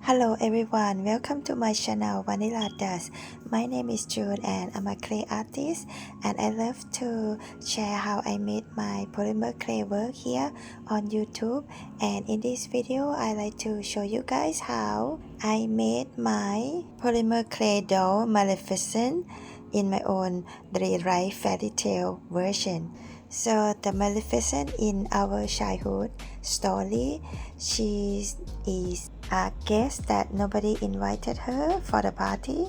Hello everyone, welcome to my channel Vanilla Dust. My name is June and I'm a clay artist and I love to share how I made my polymer clay work here on YouTube. And in this video I like to show you guys how I made my polymer clay doll Maleficent in my own rewrite fairy tale version. So the Maleficent in our childhood story, she is a guest that nobody invited her for the party.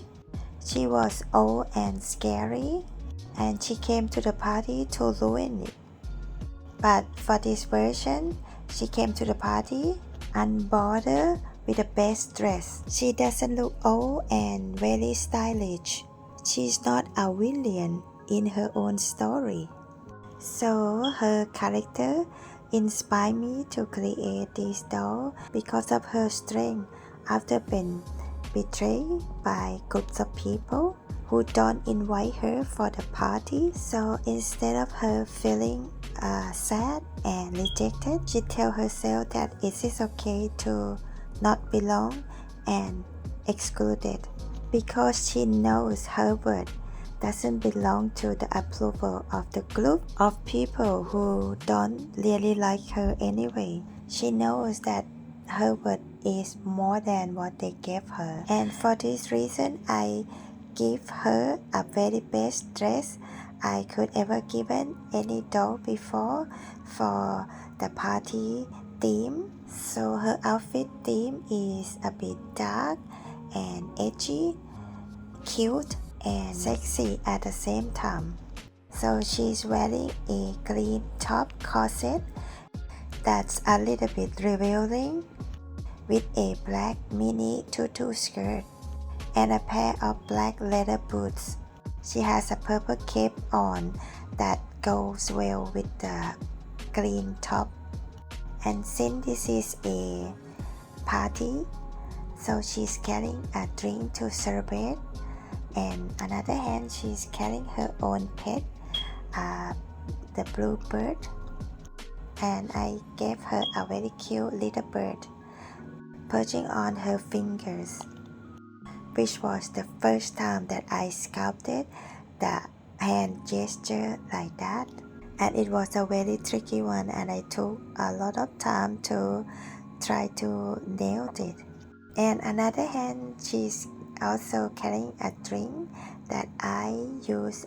She was old and scary and she came to the party to ruin it. But for this version, she came to the party unbothered with the best dress. She doesn't look old and very stylish. She's not a villain in her own story. So her character inspired me to create this doll because of her strength after being betrayed by groups of people who don't invite her for the party. So instead of her feeling sad and rejected, she tells herself that it is okay to not belong and excluded because she knows her worth doesn't belong to the approval of the group of people who don't really like her anyway. She knows that her worth is more than what they gave her. And for this reason, I give her a very best dress I could ever given any doll before for the party theme. So her outfit theme is a bit dark and edgy, cute and sexy at the same time. So she's wearing a green top corset that's a little bit revealing with a black mini tutu skirt and a pair of black leather boots. She has a purple cape on that goes well with the green top. And since this is a party, so she's carrying a drink to celebrate. And another hand, she's carrying her own pet, the blue bird. And I gave her a very cute little bird perching on her fingers, which was the first time that I sculpted the hand gesture like that. And it was a very tricky one and I took a lot of time to try to nail it. And another hand, she's also carrying a drink that I use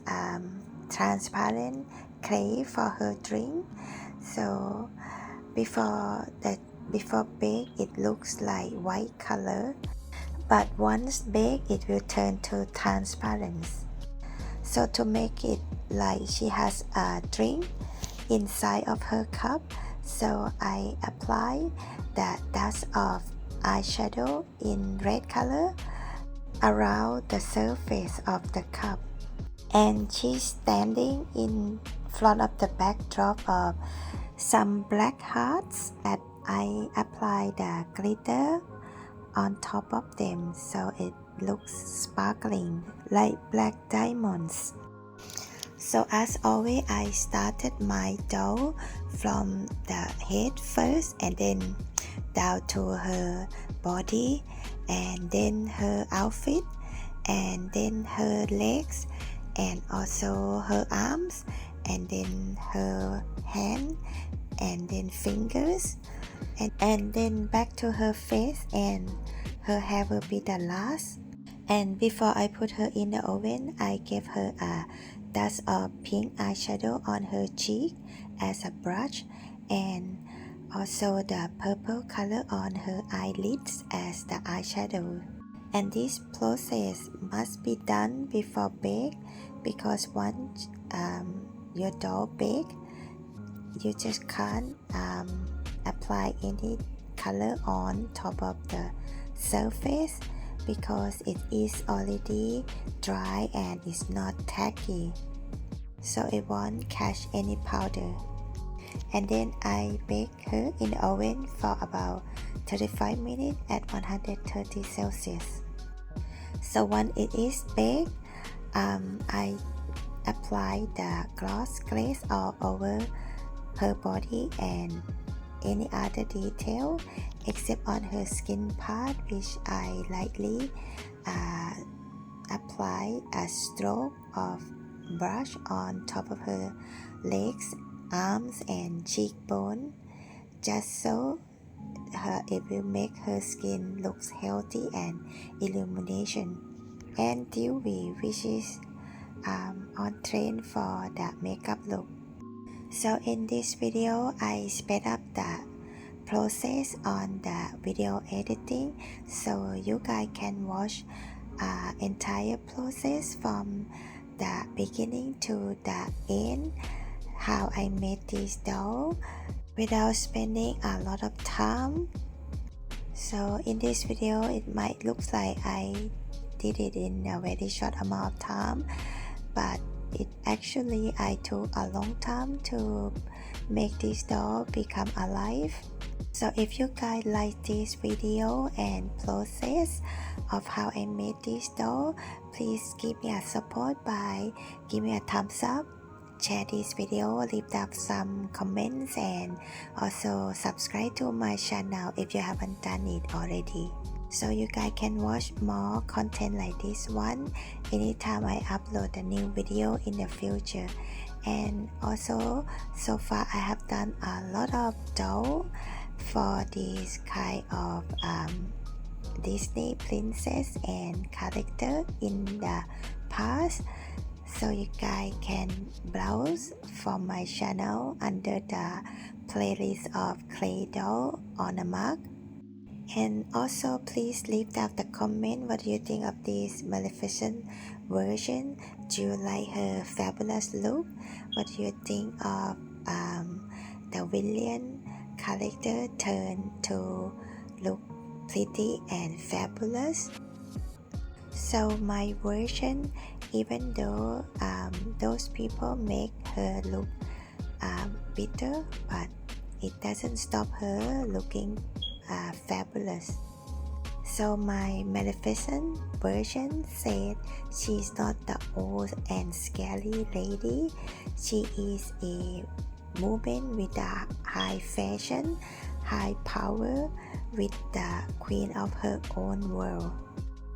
transparent clay for her drink. So before baked it looks like white color, but once baked it will turn to transparent. So to make it like she has a drink inside of her cup, so I apply the dust of eyeshadow in red color around the surface of the cup. And she's standing in front of the backdrop of some black hearts that I apply the glitter on top of them so it looks sparkling like black diamonds. So as always, I started my doll from the head first and then down to her body and then her outfit and then her legs and also her arms and then her hand and then fingers and then back to her face, and her hair will be the last. And before I put her in the oven, I gave her a dust of pink eyeshadow on her cheek as a brush and also the purple color on her eyelids as the eyeshadow. And this process must be done before bake because once your doll bake, you just can't apply any color on top of the surface because it is already dry and it's not tacky, so it won't catch any powder. And then I bake her in the oven for about 35 minutes at 130 Celsius. So when it is baked, I apply the gloss glaze all over her body and any other detail, except on her skin part, which I lightly uh, apply a stroke of brush on top of her legs, arms, and cheekbone, just so it will make her skin looks healthy and illumination. And dewy, which is on trend for the makeup look. So in this video, I sped up the process on the video editing, so you guys can watch entire process from the beginning to the end, how I made this doll without spending a lot of time. So in this video, it might look like I did it in a very short amount of time, but it actually I took a long time to make this doll become alive. So if you guys like this video and process of how I made this doll, please give me a support by giving me a thumbs up, share this video, leave down some comments, and also subscribe to my channel if you haven't done it already, so you guys can watch more content like this one anytime I upload a new video in the future. And also, so far I have done a lot of doll for this kind of Disney princess and character in the past, so you guys can browse from my channel under the playlist of clay doll on a mug. And also please leave down the comment what do you think of this Maleficent version. Do you like her fabulous look? What do you think of the villain character turned to look pretty and fabulous? So my version, even though those people make her look bitter, but it doesn't stop her looking fabulous. So my Maleficent version said she's not the old and scary lady. She is a woman with a high fashion, high power, with the queen of her own world.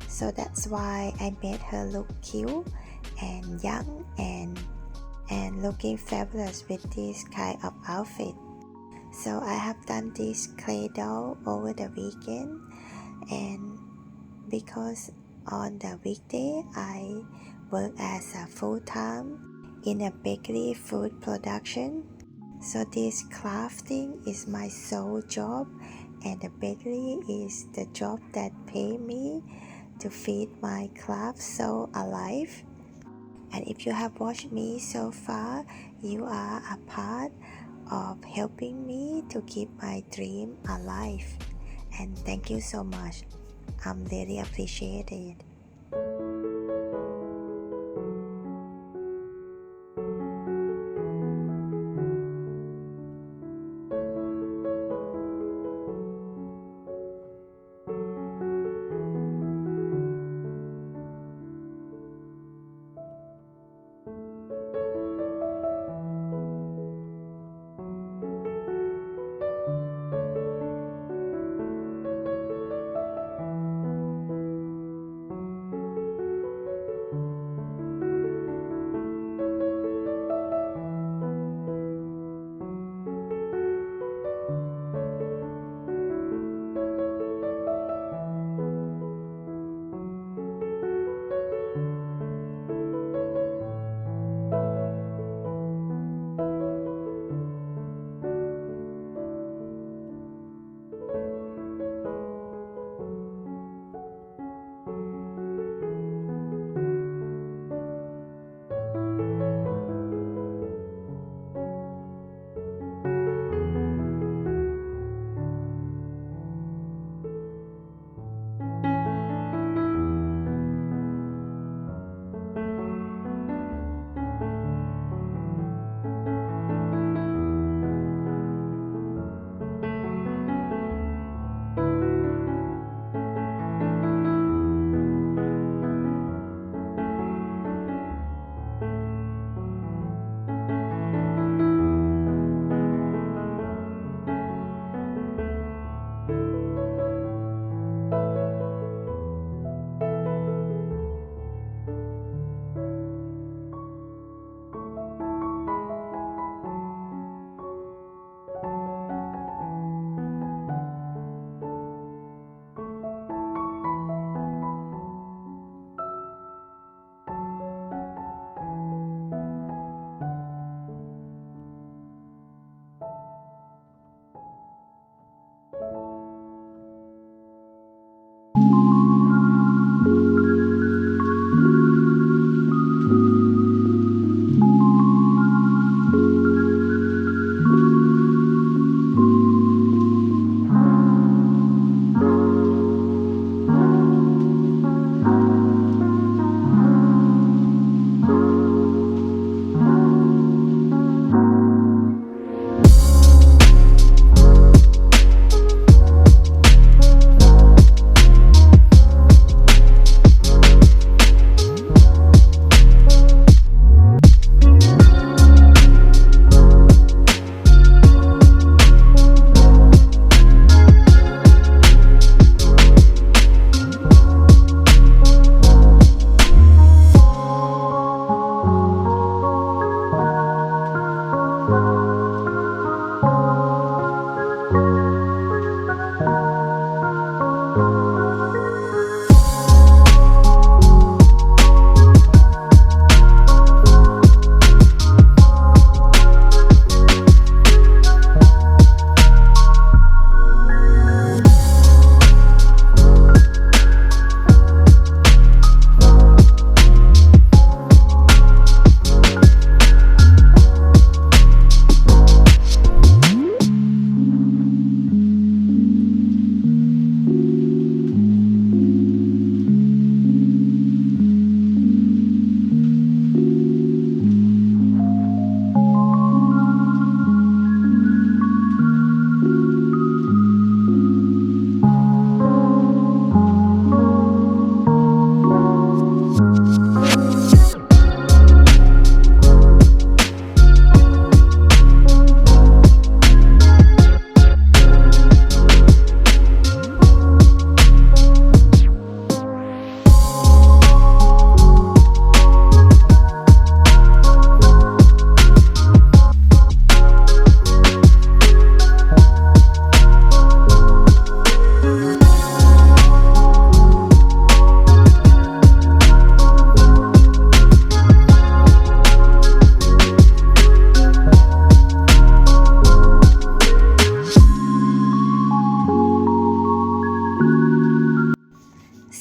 So that's why I made her look cute and young and looking fabulous with this kind of outfit. So I have done this clay doll over the weekend, and because on the weekday I work as a full-time in a bakery food production. So this crafting is my sole job, and the bakery is the job that pay me to feed my craft soul alive. And if you have watched me so far, you are a part of helping me to keep my dream alive. And thank you so much. I'm really appreciate it.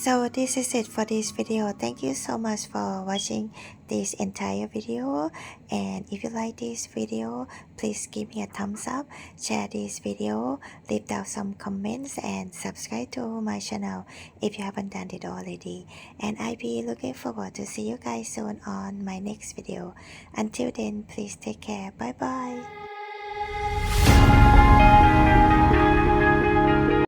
So this is it for this video. Thank you so much for watching this entire video, and if you like this video, please give me a thumbs up, share this video, leave down some comments, and subscribe to my channel if you haven't done it already. And I'll be looking forward to see you guys soon on my next video. Until then, please take care. Bye bye.